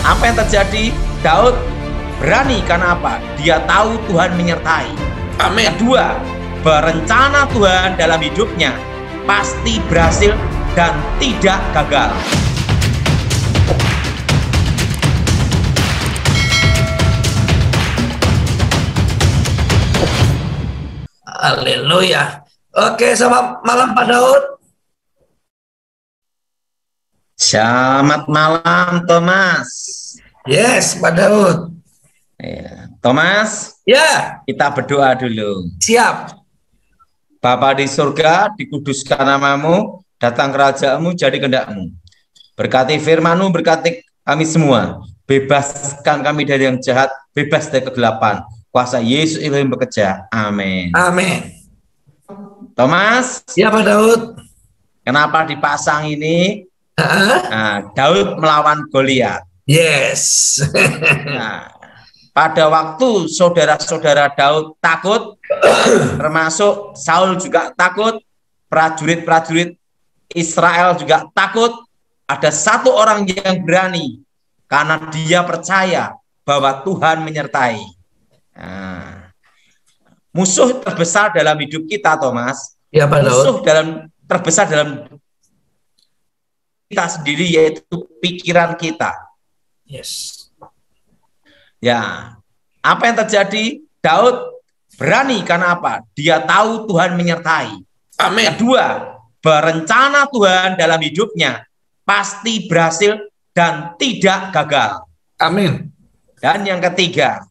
Apa yang terjadi? Daud berani karena apa? Dia tahu Tuhan menyertai. Amin. Kedua, berencana Tuhan dalam hidupnya pasti berhasil dan tidak gagal. Haleluya. Oke, selamat malam Pak Daud. Selamat malam Thomas. Yes, Pak Daud. Ya. Thomas, Ya, kita berdoa dulu. siap. Bapa di surga, dikuduskan namamu, datang kerajaanmu, jadi kehendak-Mu. Berkati firman-Mu, berkati kami semua. Bebaskan kami dari yang jahat, bebas dari kegelapan. Kuasa Yesus Elohim bekerja. Amin. Amin. Thomas, Ya Pak Daud. kenapa dipasang ini? Hah? Nah, Daud melawan Goliat. Yes. Nah, pada waktu saudara-saudara Daud takut, termasuk Saul juga takut, prajurit-prajurit Israel juga takut, ada satu orang yang berani karena dia percaya bahwa Tuhan menyertai. Nah, musuh terbesar dalam hidup kita, Thomas, Ya Pak Daud. musuh terbesar dalam kita sendiri yaitu pikiran kita. Yes. Ya, apa yang terjadi? Daud berani karena apa? Dia tahu Tuhan menyertai. Amin. Kedua, berencana Tuhan dalam hidupnya pasti berhasil dan tidak gagal. Amin. Dan yang ketiga,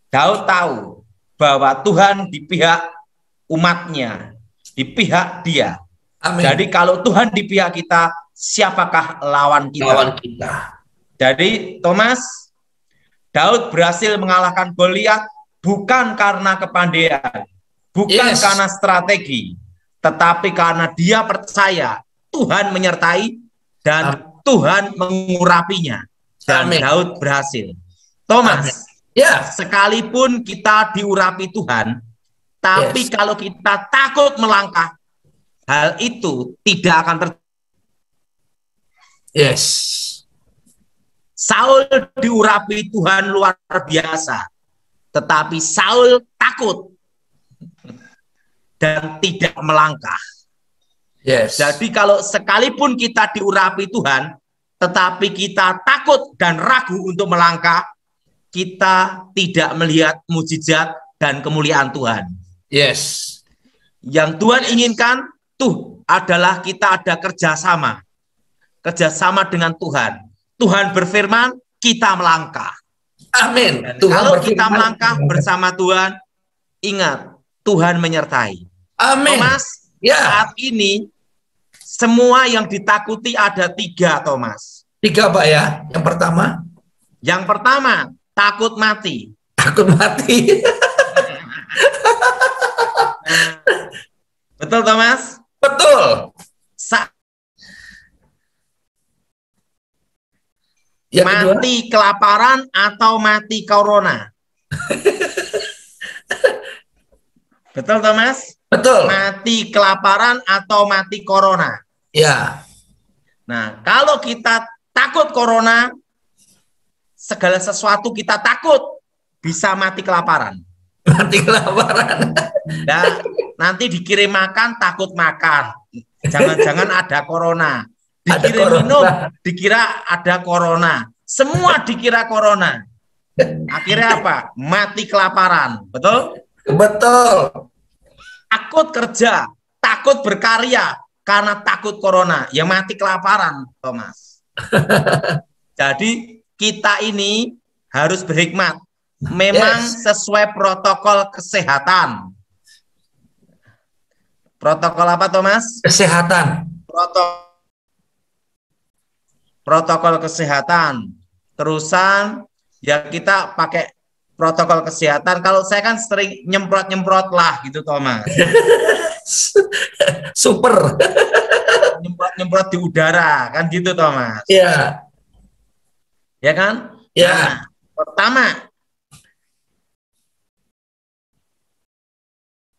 Daud tahu bahwa Tuhan di pihak umatnya, di pihak dia. Amin. Jadi kalau Tuhan di pihak kita, siapakah lawan kita? Lawan kita. Jadi Thomas, Daud berhasil mengalahkan Goliat bukan karena kepandaian, bukan Yes. karena strategi, tetapi karena dia percaya Tuhan menyertai dan Tuhan mengurapinya. Dan Amin. Daud berhasil. Thomas, Amin. Ya. sekalipun kita diurapi Tuhan, tapi Yes. kalau kita takut melangkah, hal itu tidak akan terjadi. Yes. Saul diurapi Tuhan luar biasa, tetapi Saul takut dan tidak melangkah. Yes. Jadi kalau sekalipun kita diurapi Tuhan, tetapi kita takut dan ragu untuk melangkah, kita tidak melihat mujizat dan kemuliaan Tuhan. Yes. Yang Tuhan inginkan tuh adalah kita ada kerjasama dengan Tuhan. Tuhan berfirman, kita melangkah. Amin. Dan kalau kita melangkah bersama Tuhan, ingat, Tuhan menyertai. Amin. Thomas, Ya. saat ini semua yang ditakuti ada 3, Thomas. 3 Pak ya. Yang pertama, Yang pertama, takut mati. takut mati. Betul, Thomas? Betul. Yang kedua, Mati kelaparan atau mati corona? Betul, Thomas? betul. Mati kelaparan atau mati corona? Ya. Nah, kalau kita takut corona, segala sesuatu kita takut bisa mati kelaparan. Mati kelaparan. Nah, nanti dikirim makan, takut makan. Jangan-jangan ada corona. Dikirim corona. minum, dikira ada corona. Semua dikira corona. Akhirnya apa? Mati kelaparan. Betul? Betul. Takut kerja, takut berkarya karena takut corona. Ya mati kelaparan, Thomas. Jadi kita ini harus berhikmat. Memang Yes. sesuai protokol kesehatan. Protokol apa, Thomas? Kesehatan. Protokol kesehatan. Terusan ya kita pakai protokol kesehatan. Kalau saya kan sering nyemprot-nyemprot lah gitu, Thomas. Super. Nyemprot-nyemprot di udara kan gitu, Thomas. Ya. Ya kan? Ya. Nah, pertama,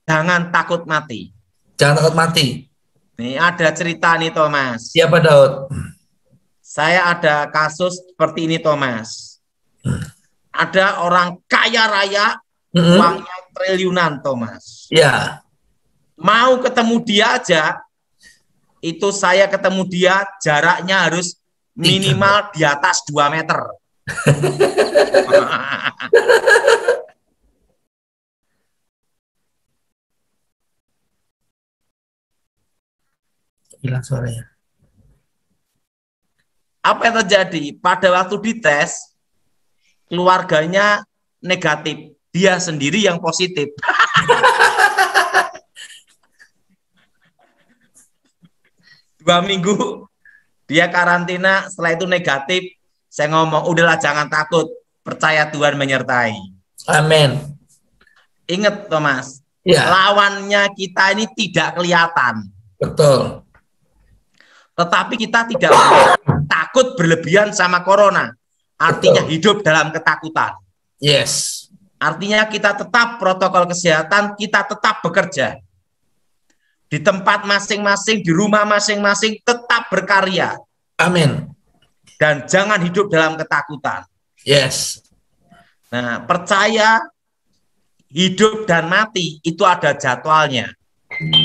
jangan takut mati. Jangan takut mati. Nih ada cerita nih, Thomas. Siapa Daud? saya ada kasus seperti ini, Thomas. Ada orang kaya raya, uangnya triliunan, Thomas. Ya. Mau ketemu dia aja, itu saya ketemu dia jaraknya harus 3 minimal di atas 2 meter. Hilang suaranya. Apa yang terjadi? Pada waktu dites, keluarganya negatif. Dia sendiri yang positif. 2 minggu dia karantina, setelah itu negatif. Saya ngomong, udahlah jangan takut, percaya Tuhan menyertai. Amin. Ingat Thomas, Ya, lawannya kita ini tidak kelihatan. betul. Tetapi kita tidak boleh takut berlebihan sama corona. Artinya Betul. hidup dalam ketakutan. Yes. Artinya kita tetap protokol kesehatan, kita tetap bekerja. Di tempat masing-masing, di rumah masing-masing, tetap berkarya. Amin. Dan jangan hidup dalam ketakutan. Yes. Nah, percaya hidup dan mati itu ada jadwalnya.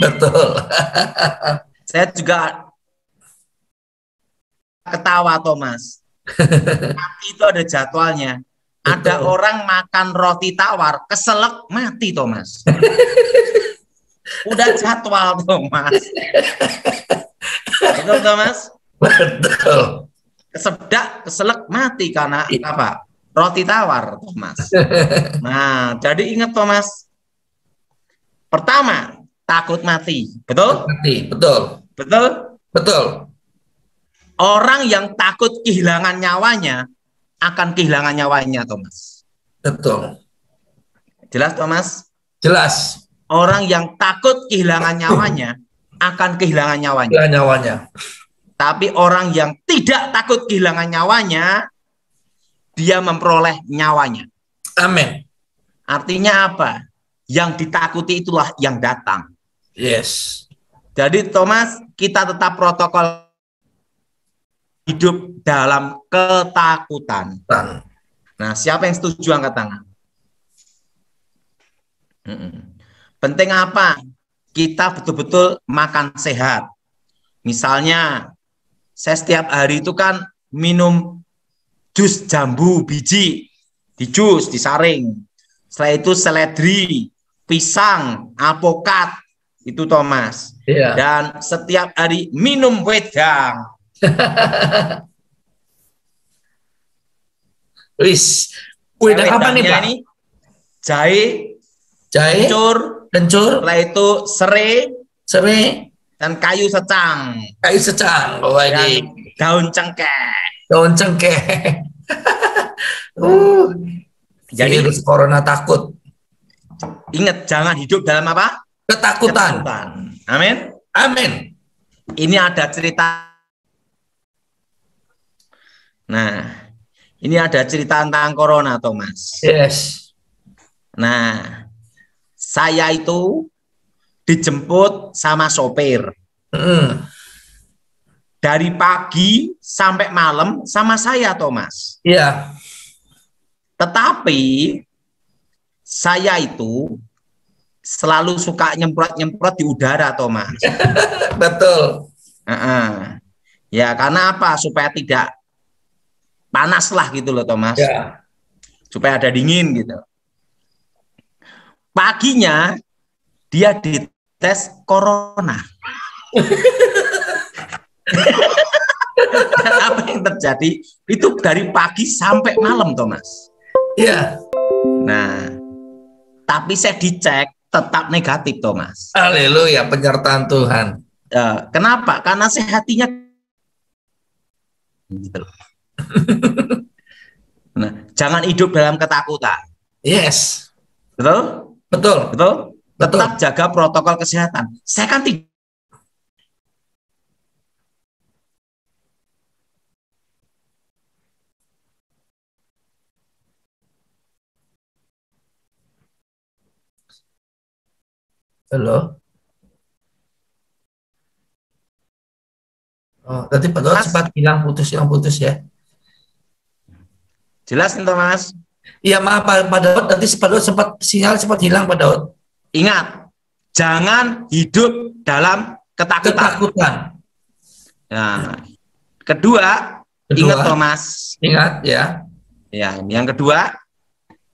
Betul. Saya juga ketawa, Thomas. Mati itu ada jadwalnya. Ada Betul. orang makan roti tawar, keselak, mati, Thomas. Udah jadwal, Thomas. Betul, Thomas? Betul. Kesedak, keselak, mati karena apa? Roti tawar, Thomas. Nah, jadi ingat, Thomas. Pertama, takut mati. Betul? Betul. Betul? Betul. Orang yang takut kehilangan nyawanya akan kehilangan nyawanya, Thomas. Betul. Jelas, Thomas? Jelas. Orang yang takut kehilangan nyawanya akan kehilangan nyawanya. Ya, nyawanya. Tapi orang yang tidak takut kehilangan nyawanya, dia memperoleh nyawanya. Amin. Artinya apa? Yang ditakuti itulah yang datang. Yes. Jadi Thomas, kita tetap protokol hidup dalam ketakutan. Nah, siapa yang setuju angkat tangan? Penting apa? Kita betul-betul makan sehat. Misalnya, saya setiap hari itu kan minum jus jambu biji, di jus, disaring. Setelah itu seledri, pisang, alpukat, itu Thomas. Iya. Dan setiap hari minum wedang. Wis. Wedang apa nih, Pak? Ini jahe, kencur, setelah itu serai, dan kayu secang. Kayu secang. Oh, dan daun cengkeh. Daun cengkeh. Jadi virus corona takut. Ingat, jangan hidup dalam apa? Ketakutan. Amin. Amin. Ini ada cerita. Nah, ini ada cerita tentang corona, Thomas. Yes. Nah, saya itu dijemput sama sopir. Dari pagi sampai malam sama saya, Thomas. Iya. Tetapi saya itu selalu suka nyemprot-nyemprot di udara, Thomas. Betul. Ya, karena apa? Supaya tidak panas lah gitu loh, Thomas. Ya. Supaya ada dingin gitu. Paginya dia dites corona. Dan apa yang terjadi? Itu dari pagi sampai malam, Thomas. Iya. Nah, tapi saya dicek tetap negatif, Thomas. Haleluya, penyertaan Tuhan. Kenapa? Karena saya hatinya gitu. Nah, jangan hidup dalam ketakutan. Yes. Betul? Betul. Betul? Tetap jaga protokol kesehatan. Saya kan tidak. Halo. Oh, berarti Pak Daud Mas, sempat hilang putus ya. jelas nih Thomas. Iya maaf Pak Daud, nanti Pak Daud sinyal sempat hilang Pak Daud. Ingat, jangan hidup dalam ketakutan. Ketakutan. Nah, kedua, ingat Kedua, Thomas. ingat ya, Ya, yang kedua,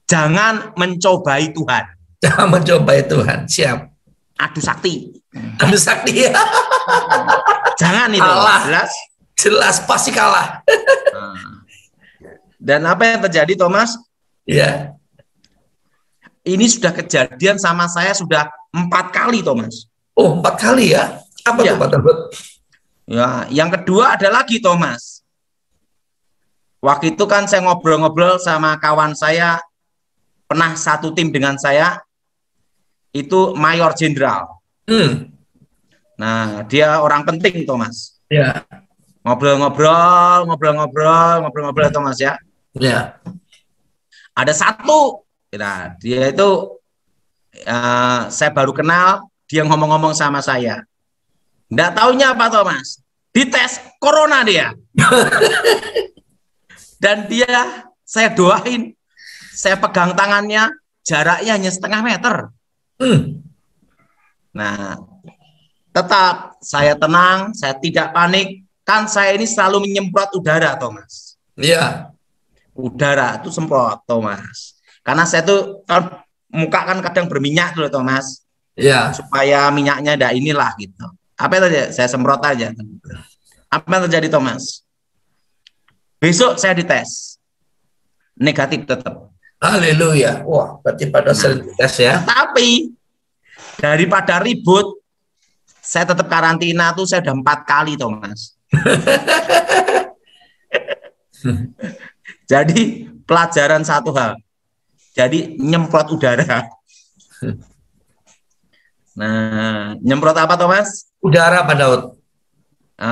jangan mencobai Tuhan. jangan mencobai Tuhan. Siap. Adu sakti. Adu sakti ya. Jangan itu, Kalah. jelas. Jelas pasti kalah. Nah. Dan apa yang terjadi, Thomas? Ya. Ini sudah kejadian sama saya sudah 4 kali, Thomas. Oh, 4 kali ya? Apa Ya. tuh Pak Daud? Ya, yang kedua ada lagi, Thomas. Waktu itu kan saya ngobrol-ngobrol sama kawan saya, pernah satu tim dengan saya, itu Mayor Jenderal. Nah, dia orang penting, Thomas. Ya. Ngobrol-ngobrol, Thomas ya. Ya. Ada satu, nah, dia itu saya baru kenal, dia ngomong-ngomong sama saya. Nggak taunya apa, Thomas? Dites corona dia. Dan dia, saya doain, saya pegang tangannya, jaraknya hanya setengah meter. Nah, tetap saya tenang, saya tidak panik. Kan saya ini selalu menyemprot udara, Thomas. Iya. Udara itu semprot, Thomas. Karena saya tuh kan muka kan kadang berminyak tuh, Thomas. Iya. Supaya minyaknya ada inilah gitu. Apa yang terjadi? Saya semprot aja. Apa yang terjadi, Thomas? Besok saya dites. Negatif tetap. Haleluya. Wah, berarti pada sering tes ya. Tapi daripada ribut, saya tetap karantina tuh saya udah 4 kali, Thomas. Jadi pelajaran satu hal. Jadi nyemprot udara. Nah, nyemprot apa, Thomas? Udara Pak Daud.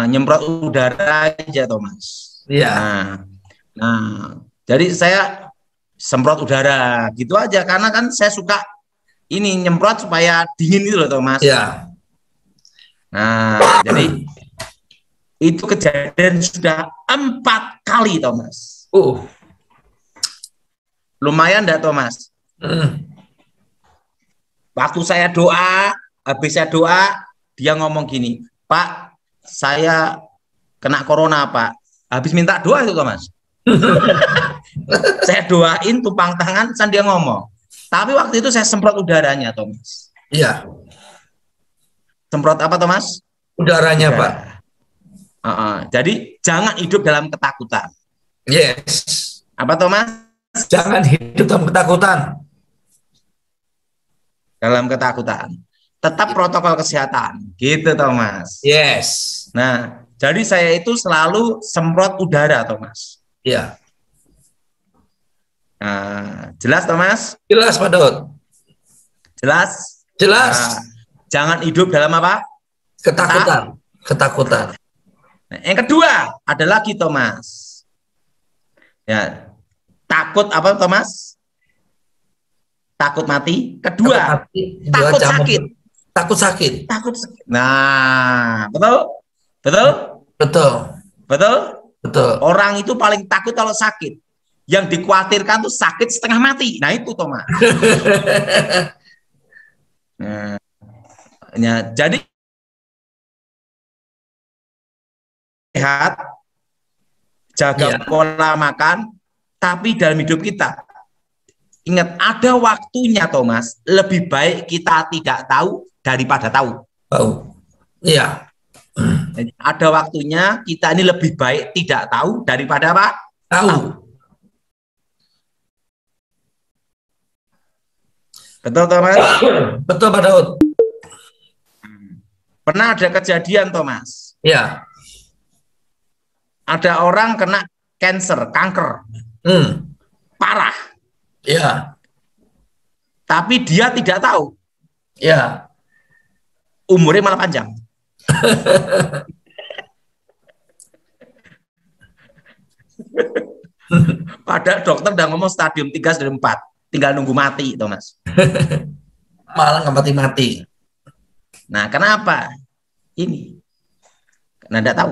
Nyemprot udara aja, Thomas. Iya. Nah, jadi saya semprot udara gitu aja karena kan saya suka ini nyemprot supaya dingin gitu loh, Thomas. Iya. Nah, jadi itu kejadian sudah 4 kali, Thomas. Lumayan enggak, Thomas? Waktu saya doa, habis saya doa, dia ngomong gini, Pak, saya kena corona, Pak. Habis minta doa itu, Thomas. Saya doain, tumpang tangan, kan dia ngomong. Tapi waktu itu saya semprot udaranya, Thomas. Iya. Semprot apa, Thomas? Udaranya, Pak. Jadi jangan hidup dalam ketakutan. Yes. Apa, Thomas? Jangan hidup dalam ketakutan. Dalam ketakutan. Tetap protokol kesehatan. Gitu, Thomas. Yes. Nah, jadi saya itu selalu semprot udara, Thomas. Iya. Nah, jelas, Thomas? Jelas, Pak Daud. Jelas? Jelas. Jangan hidup dalam apa? Ketakutan. Ketakutan. Nah, yang kedua, ada lagi, Thomas. Ya, takut apa, Thomas? Takut mati. Kedua, takut sakit. Takut sakit. Takut sakit. Nah, betul? Betul? Betul. Betul? Betul. Orang itu paling takut kalau sakit. Yang dikhawatirkan tuh sakit setengah mati. Nah, itu, Thomas. Nah, ya, jadi sehat, jaga pola makan, tapi dalam hidup kita ingat ada waktunya, Thomas. Lebih baik kita tidak tahu daripada tahu. Tahu. Iya. Jadi, ada waktunya kita ini lebih baik tidak tahu daripada apa? Tahu. Betul, Thomas? Betul, Pak Daud. Pernah ada kejadian, Thomas. Iya. Ada orang kena kanker. Parah. Iya. Tapi dia tidak tahu. Iya. Umurnya malah panjang. Padahal dokter udah ngomong stadium 3, stadium 4. Tinggal nunggu mati, Thomas. Malah nggak mati-mati. Nah, kenapa? Ini. Nah, enggak tahu.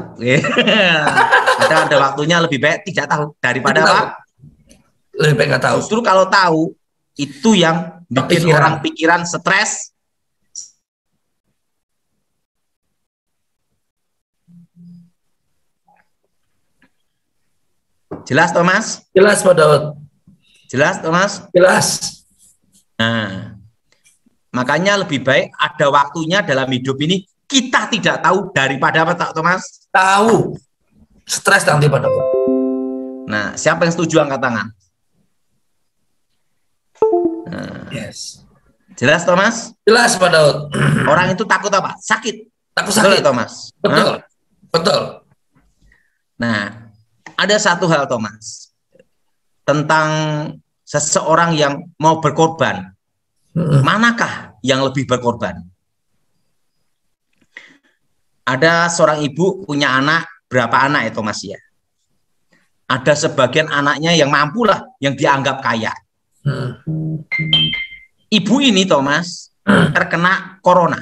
Ada waktunya lebih baik tidak tahu daripada apa? Lebih baik nggak tahu. Justru kalau tahu itu yang bikin orang pikiran stres. Jelas, Thomas? Jelas, Pak Daud. Jelas, Thomas? Jelas. Nah, makanya lebih baik ada waktunya dalam hidup ini kita tidak tahu daripada apa, tak, Thomas? Tahu. Stres nanti, Pak Daud. Nah, siapa yang setuju angkat tangan? Nah, Yes. jelas, Thomas? Jelas, Pak Daud. Orang itu takut apa? Sakit. Takut sakit. Betul, Thomas? Betul. Hah? Betul. Nah, ada satu hal, Thomas, tentang seseorang yang mau berkorban. Manakah yang lebih berkorban? Ada seorang ibu punya anak, berapa anak ya, Thomas ya? Ada sebagian anaknya yang mampu lah, yang dianggap kaya. Ibu ini, Thomas, terkena corona.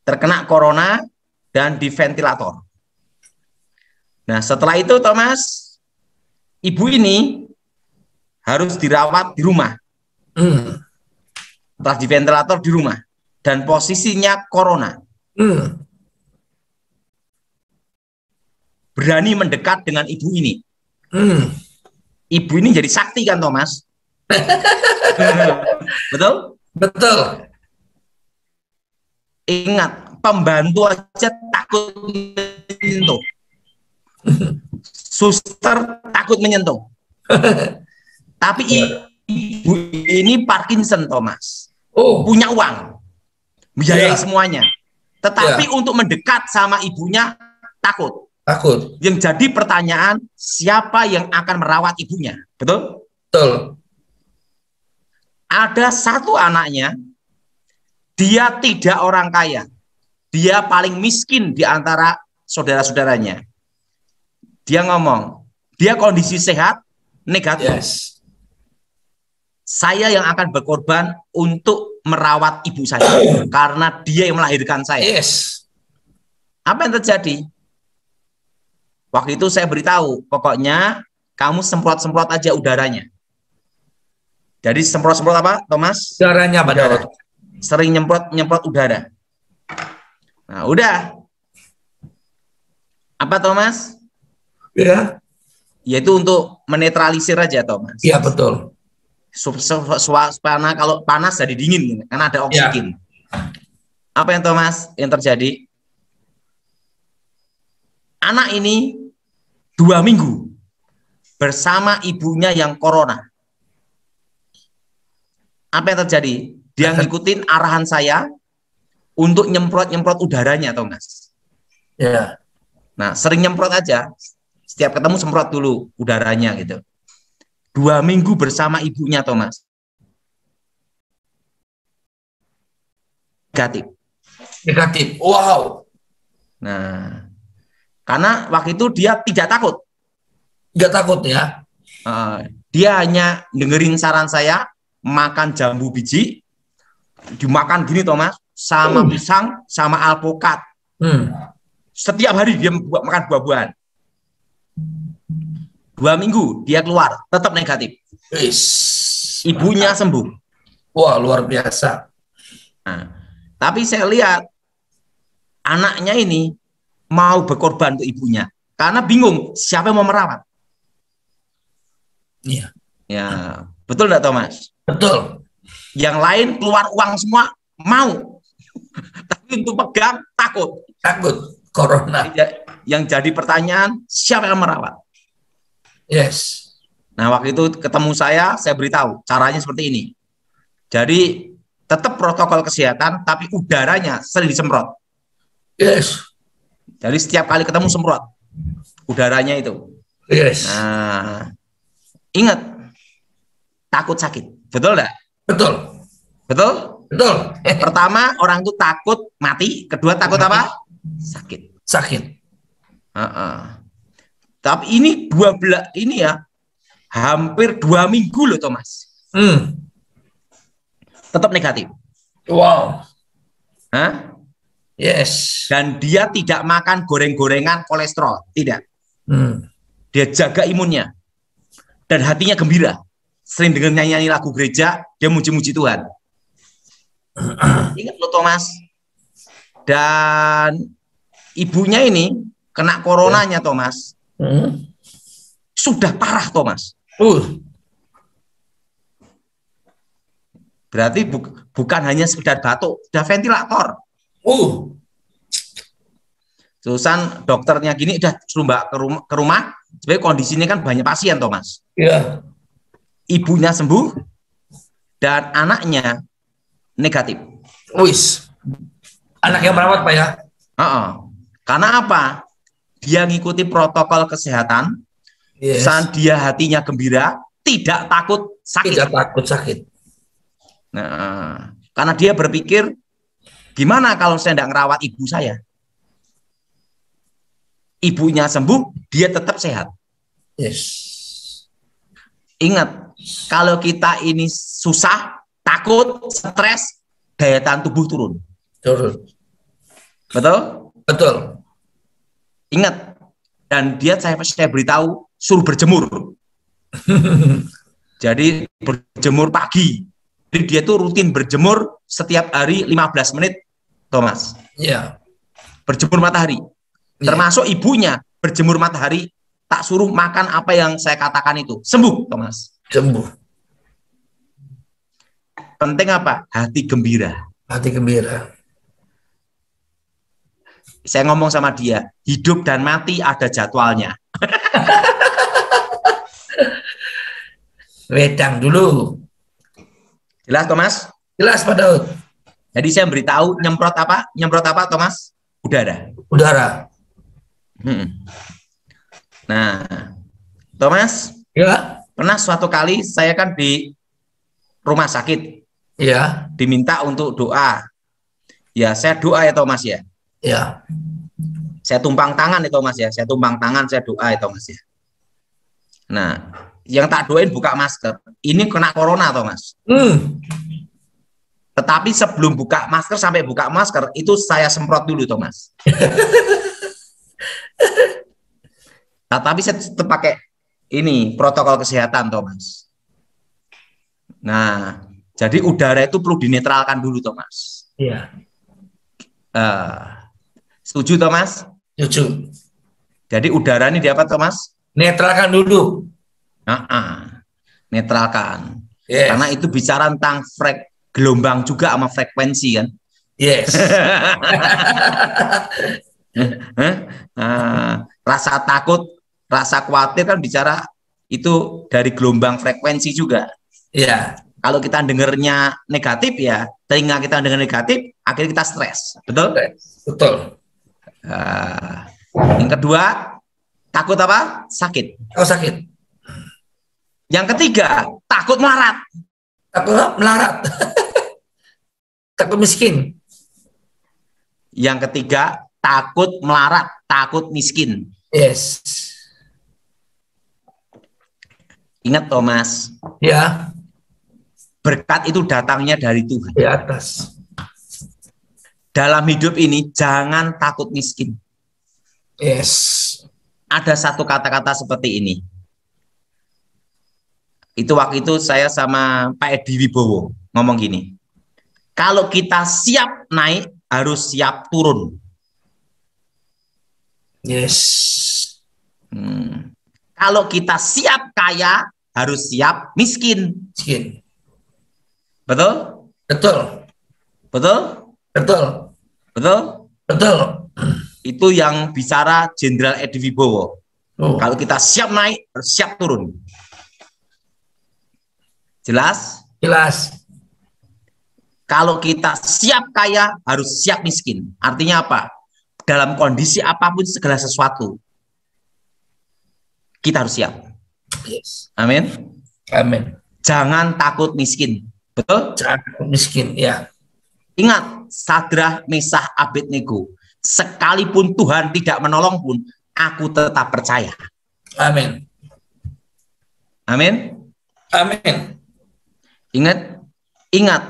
Terkena corona dan di ventilator. Nah, setelah itu, Thomas, ibu ini harus dirawat di rumah. Setelah di ventilator di rumah. Dan posisinya corona. Berani mendekat dengan ibu ini. Ibu ini jadi sakti kan, Thomas? Betul? Betul. Ingat, pembantu aja takut menyentuh. Suster takut menyentuh. Tapi ibu ini Parkinson, Thomas. Punya uang, biayai semuanya. Tetapi untuk mendekat sama ibunya takut. Takut. Yang jadi pertanyaan, siapa yang akan merawat ibunya? Betul? Betul. Ada satu anaknya, dia tidak orang kaya. Dia paling miskin di antara saudara-saudaranya. Dia ngomong, dia kondisi sehat, negatif. Yes. Saya yang akan berkorban untuk merawat ibu saya. Karena dia yang melahirkan saya. Yes. Apa yang terjadi? Waktu itu saya beritahu, pokoknya kamu semprot-semprot aja udaranya. Jadi semprot-semprot apa, Thomas? Udaranya, Pak Daud. Sering nyemprot udara. Nah, udah. Apa, Thomas? Ya. Yaitu untuk menetralisir aja, Thomas. Iya, betul. Suasana kalau panas jadi dingin, karena ada oksigen. Apa yang Thomas yang terjadi? Anak ini 2 minggu bersama ibunya yang corona. Apa yang terjadi? Dia ngikutin arahan saya untuk nyemprot-nyemprot udaranya, Thomas. Ya. Nah, sering nyemprot aja. Setiap ketemu semprot dulu udaranya gitu. 2 minggu bersama ibunya, Thomas. Negatif. Negatif. Wow. Nah, karena waktu itu dia tidak takut. Nggak takut ya? Dia hanya dengerin saran saya, makan jambu biji, dimakan gini, Thomas, sama pisang, sama alpukat. Setiap hari dia makan buah-buahan. 2 minggu dia keluar, tetap negatif. Ibunya sembuh. Wah, luar biasa. Nah, tapi saya lihat anaknya ini mau berkorban untuk ibunya karena bingung siapa yang mau merawat. Iya. Ya, betul enggak, Thomas? Betul. Yang lain keluar uang semua mau, tapi untuk pegang takut. Takut corona. Yang jadi pertanyaan, siapa yang merawat? Yes. Nah, waktu itu ketemu saya beritahu caranya seperti ini. Jadi tetap protokol kesehatan, tapi udaranya sering disemprot. Yes. Jadi setiap kali ketemu semprot udaranya itu. Yes. Nah, ingat, takut sakit, betul enggak? Betul. Betul? Betul. Pertama, orang itu takut mati. Kedua, takut apa? Sakit. Sakit. Tapi ini 12 ini ya, hampir 2 minggu loh, Thomas. Tetap negatif. Wow. Hah? Yes. Dan dia tidak makan goreng-gorengan kolesterol, tidak. Dia jaga imunnya dan hatinya gembira. Sering dengar nyanyi lagu gereja, dia muji-muji Tuhan. Ingat lo Thomas. Dan ibunya ini kena coronanya Thomas. Sudah parah Thomas. Berarti bukan hanya sekedar batuk, sudah ventilator. Terusan dokternya gini udah suruh mbak ke rumah, sebenarnya kondisinya kan banyak pasien Thomas. Iya. Ibunya sembuh dan anaknya negatif. Anak yang merawat Pak ya? Karena apa? Dia ngikuti protokol kesehatan, saat dia hatinya gembira, tidak takut sakit. Tidak takut sakit. Nah, karena dia berpikir, gimana kalau saya tidak ngerawat ibu saya? Ibunya sembuh, dia tetap sehat. Ingat, kalau kita ini susah, takut, stres, daya tahan tubuh turun. Betul? Betul. Ingat, dan dia saya beritahu, suruh berjemur. Jadi berjemur pagi. Jadi dia tuh rutin berjemur setiap hari 15 menit, Thomas. Iya. Berjemur matahari. Termasuk ibunya berjemur matahari, tak suruh makan apa yang saya katakan itu. Sembuh, Thomas. Sembuh. Penting apa? Hati gembira. Hati gembira. Saya ngomong sama dia, hidup dan mati ada jadwalnya. Wedang dulu. Jelas, Thomas? Jelas, Pak Daud. Jadi saya beritahu nyemprot apa? Nyemprot apa, Thomas? Udara. Udara. Nah, Thomas, ya, pernah suatu kali saya kan di rumah sakit, ya, diminta untuk doa. Ya, saya doa ya Thomas ya. Ya. Saya tumpang tangan ya Thomas ya. Saya tumpang tangan, saya doa ya Thomas ya. Nah, yang tak doain buka masker. Ini kena corona Thomas. Tetapi sebelum buka masker sampai buka masker itu saya semprot dulu Thomas. Nah, tapi saya tetap pakai ini protokol kesehatan Thomas. Nah, jadi udara itu perlu dinetralkan dulu Thomas. Iya. Setuju Thomas? Setuju. Jadi udara ini di apa Thomas? Netralkan dulu. Netralkan. Yes. Karena itu bicara tentang gelombang juga sama frekuensi kan? Yes. Rasa takut, rasa khawatir kan bicara itu dari gelombang frekuensi juga. Iya. Kalau kita dengarnya negatif ya, telinga kita dengar negatif, akhirnya kita stres. Betul? Betul. Yang kedua, takut apa? Sakit. Oh, sakit. Yang ketiga, takut melarat. Takut melarat. Takut miskin. Yang ketiga, takut melarat, takut miskin. Yes. Ingat Thomas. Ya. Berkat itu datangnya dari Tuhan. Di atas. Dalam hidup ini jangan takut miskin. Yes. Ada satu kata-kata seperti ini. Itu waktu itu saya sama Pak Edi Wibowo ngomong gini. Kalau kita siap naik, harus siap turun. Yes. Kalau kita siap kaya, harus siap miskin. Miskin. Betul? Betul. Betul? Betul. Betul? Betul. Itu yang bicara Jenderal Edi Wibowo. Kalau kita siap naik, harus siap turun. Jelas? Jelas. Kalau kita siap kaya, harus siap miskin. Artinya apa? Dalam kondisi apapun segala sesuatu, kita harus siap. Yes. Amin. Amin. Jangan takut miskin. Betul? Jangan takut miskin, ya. Ingat, Sadrah, Mesah, Abednego. Sekalipun Tuhan tidak menolong pun, aku tetap percaya. Amin. Amin. Amin. Ingat,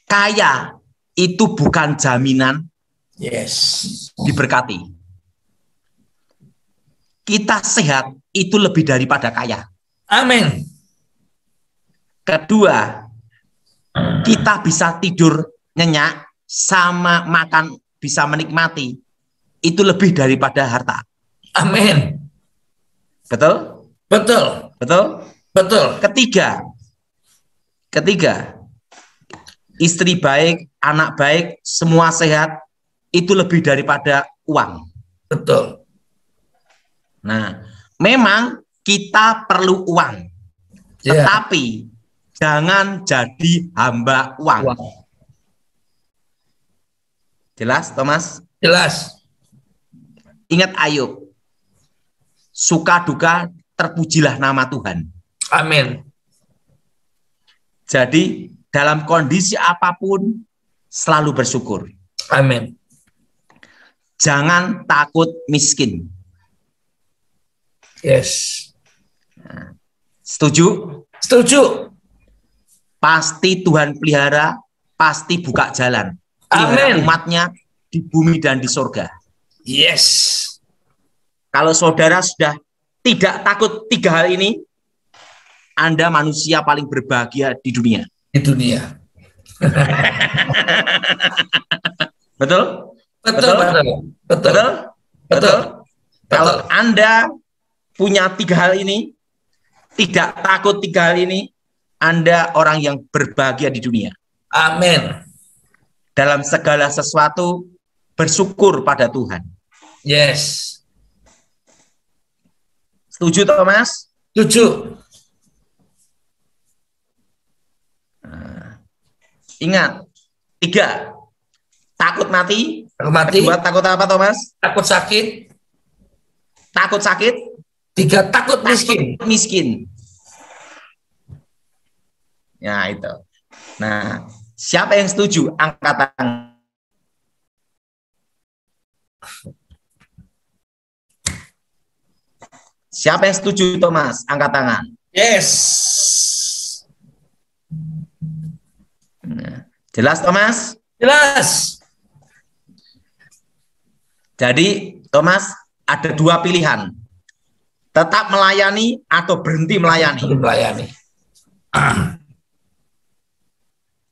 kaya itu bukan jaminan Yes. diberkati. Kita sehat itu lebih daripada kaya. Amin. Kedua, kita bisa tidur nyenyak sama makan bisa menikmati itu lebih daripada harta. Amin. Betul? Betul. Betul? Betul. Ketiga, istri baik, anak baik, semua sehat, itu lebih daripada uang. Betul. Nah, memang kita perlu uang, tetapi jangan jadi hamba uang. Jelas, Thomas? Jelas. Ingat Ayub, suka duka terpujilah nama Tuhan. Amin. Jadi dalam kondisi apapun selalu bersyukur. Amin. Jangan takut miskin. Yes. Setuju? Setuju. Pasti Tuhan pelihara, pasti buka jalan. Pelihara umatnya di bumi dan di surga. Yes. Kalau saudara sudah tidak takut 3 hal ini, Anda manusia paling berbahagia di dunia. Di dunia. Betul? Betul. Betul. Betul. Betul? Betul. Kalau Anda punya 3 hal ini, tidak takut 3 hal ini, Anda orang yang berbahagia di dunia. Amin. Dalam segala sesuatu, bersyukur pada Tuhan. Yes. Setuju, Thomas? Setuju. Ingat, 3, takut mati. Takut mati. 2, takut apa, Thomas? Takut sakit. Takut sakit. 3, takut miskin. Miskin. Ya, itu. Nah, siapa yang setuju? Angkat tangan. Siapa yang setuju, Thomas? Angkat tangan. Yes. Nah, jelas, Thomas? Jelas. Jadi, Thomas, ada 2 pilihan. Tetap melayani atau berhenti melayani. Melayani.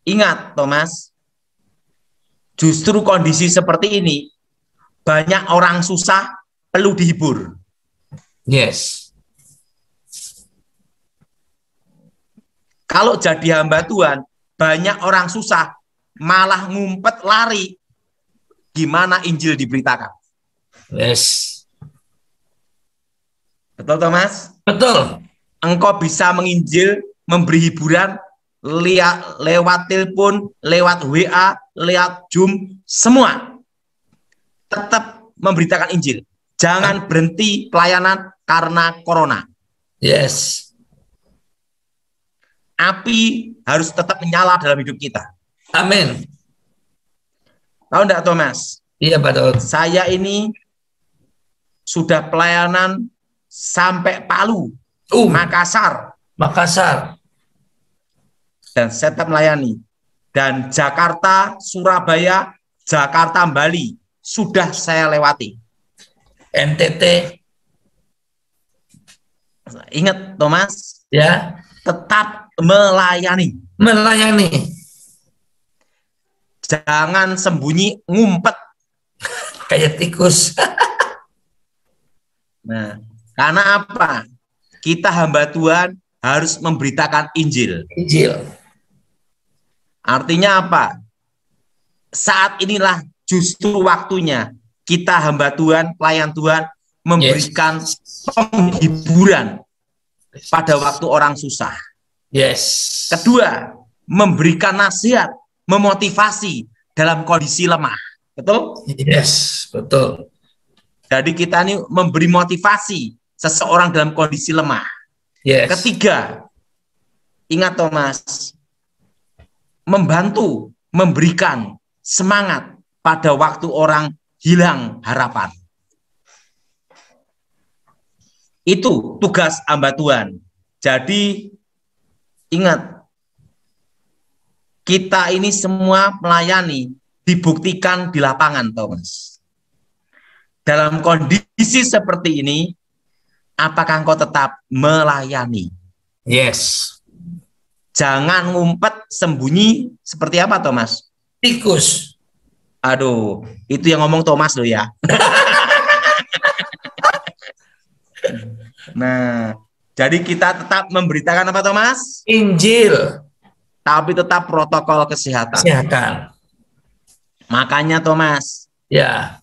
Ingat, Thomas, justru kondisi seperti ini, banyak orang susah perlu dihibur. Yes. Kalau jadi hamba Tuhan, banyak orang susah malah ngumpet lari. Gimana Injil diberitakan? Yes. Betul, Thomas? Betul. Engkau bisa menginjil, memberi hiburan lewat telepon, lewat WA, lewat Zoom, semua. Tetap memberitakan Injil. Jangan berhenti pelayanan karena corona. Yes. Api harus tetap menyala dalam hidup kita. Amin. Tahu enggak, Thomas? Iya, Pak Daud. Saya ini sudah pelayanan sampai Palu, Makassar. Dan saya tetap melayani. Dan Jakarta, Surabaya, Jakarta, Bali sudah saya lewati. NTT. Ingat, Thomas, Ya. tetap melayani. Melayani. Jangan sembunyi, ngumpet. Kayak tikus. Nah, karena apa? Kita hamba Tuhan harus memberitakan Injil. Injil. Artinya apa? Saat inilah justru waktunya kita hamba Tuhan, pelayan Tuhan, memberikan penghiburan pada waktu orang susah. Yes. Kedua, memberikan nasihat, memotivasi dalam kondisi lemah. Betul? Yes, betul. Jadi kita ini memberi motivasi seseorang dalam kondisi lemah. Yes. Ketiga, ingat Thomas, membantu, memberikan semangat pada waktu orang hilang harapan. Itu tugas hamba Tuhan. Jadi ingat, kita ini semua melayani dibuktikan di lapangan, Thomas. Dalam kondisi seperti ini, apakah engkau tetap melayani? Yes. Jangan ngumpet sembunyi seperti apa, Thomas? Tikus. Aduh, itu yang ngomong Thomas loh ya. Nah, jadi kita tetap memberitakan apa, Thomas? Injil. Tapi tetap protokol kesehatan. Kesehatan. Makanya, Thomas, Ya.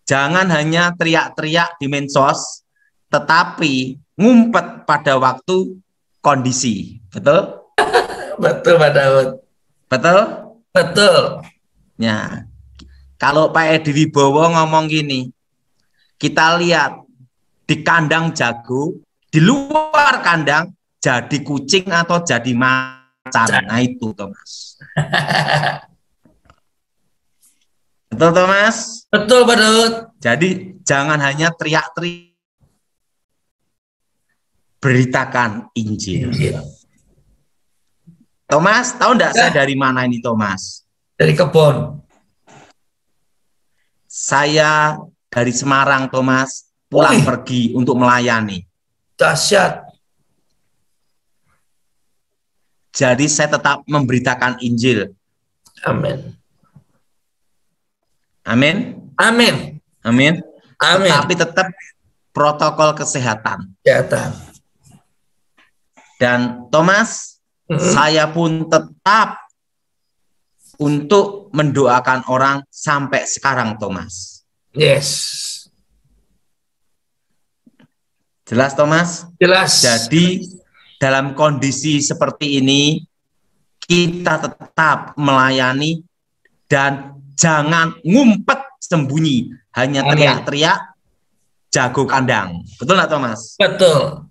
jangan hanya teriak-teriak di medsos, tetapi ngumpet pada waktu kondisi. Betul? Betul, Pak Daud. Betul? Betul. Ya. Kalau Pak Edi Wibowo ngomong gini, kita lihat di kandang jago, di luar kandang jadi kucing atau jadi macan. Nah itu, Thomas. Betul, Thomas? Betul, Pak Daud. Jadi jangan hanya teriak-teriak, beritakan Injil. Injil. Thomas, tahu enggak Ya. saya dari mana ini, Thomas? Dari kebun. Saya dari Semarang, Thomas, pulang pergi untuk melayani. Dahsyat. Jadi saya tetap memberitakan Injil. Amin. Amin. Amin. Amin. Amin. Tetapi tetap protokol kesehatan. Kesehatan. Dan Thomas, saya pun tetap untuk mendoakan orang sampai sekarang, Thomas. Yes. Jelas, Thomas? Jelas. Jadi dalam kondisi seperti ini kita tetap melayani dan jangan ngumpet sembunyi, hanya teriak-teriak jago kandang. Betul nggak, Thomas? Betul.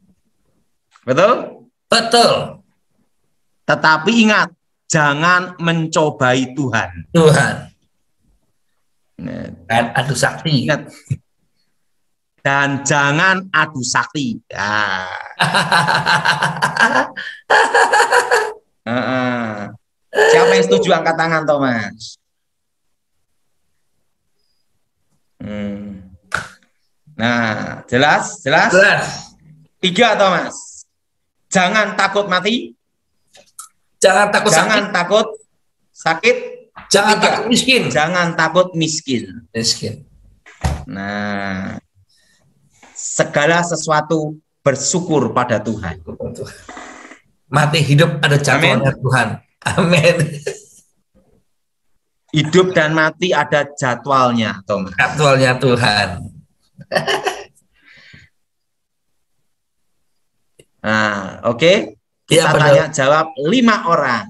Betul? Betul. Tetapi ingat, jangan mencobai Tuhan. Tuhan. Nah, Dan adu sakti. ingat. Dan jangan adu sakti. Ya. Siapa yang setuju angkat tangan, Thomas? Nah, jelas? Jelas. 3, Thomas. Jangan takut mati. Jangan takut Jangan sakit. takut sakit. Jangan 3, takut miskin. jangan takut miskin. Miskin. Nah, segala sesuatu bersyukur pada Tuhan. Mati hidup ada jadwalnya Tuhan. Amin. Hidup dan mati ada jadwalnya, Thomas. Jadwalnya Tuhan. Nah, oke. Ya, Kita tanya jawab 5 orang.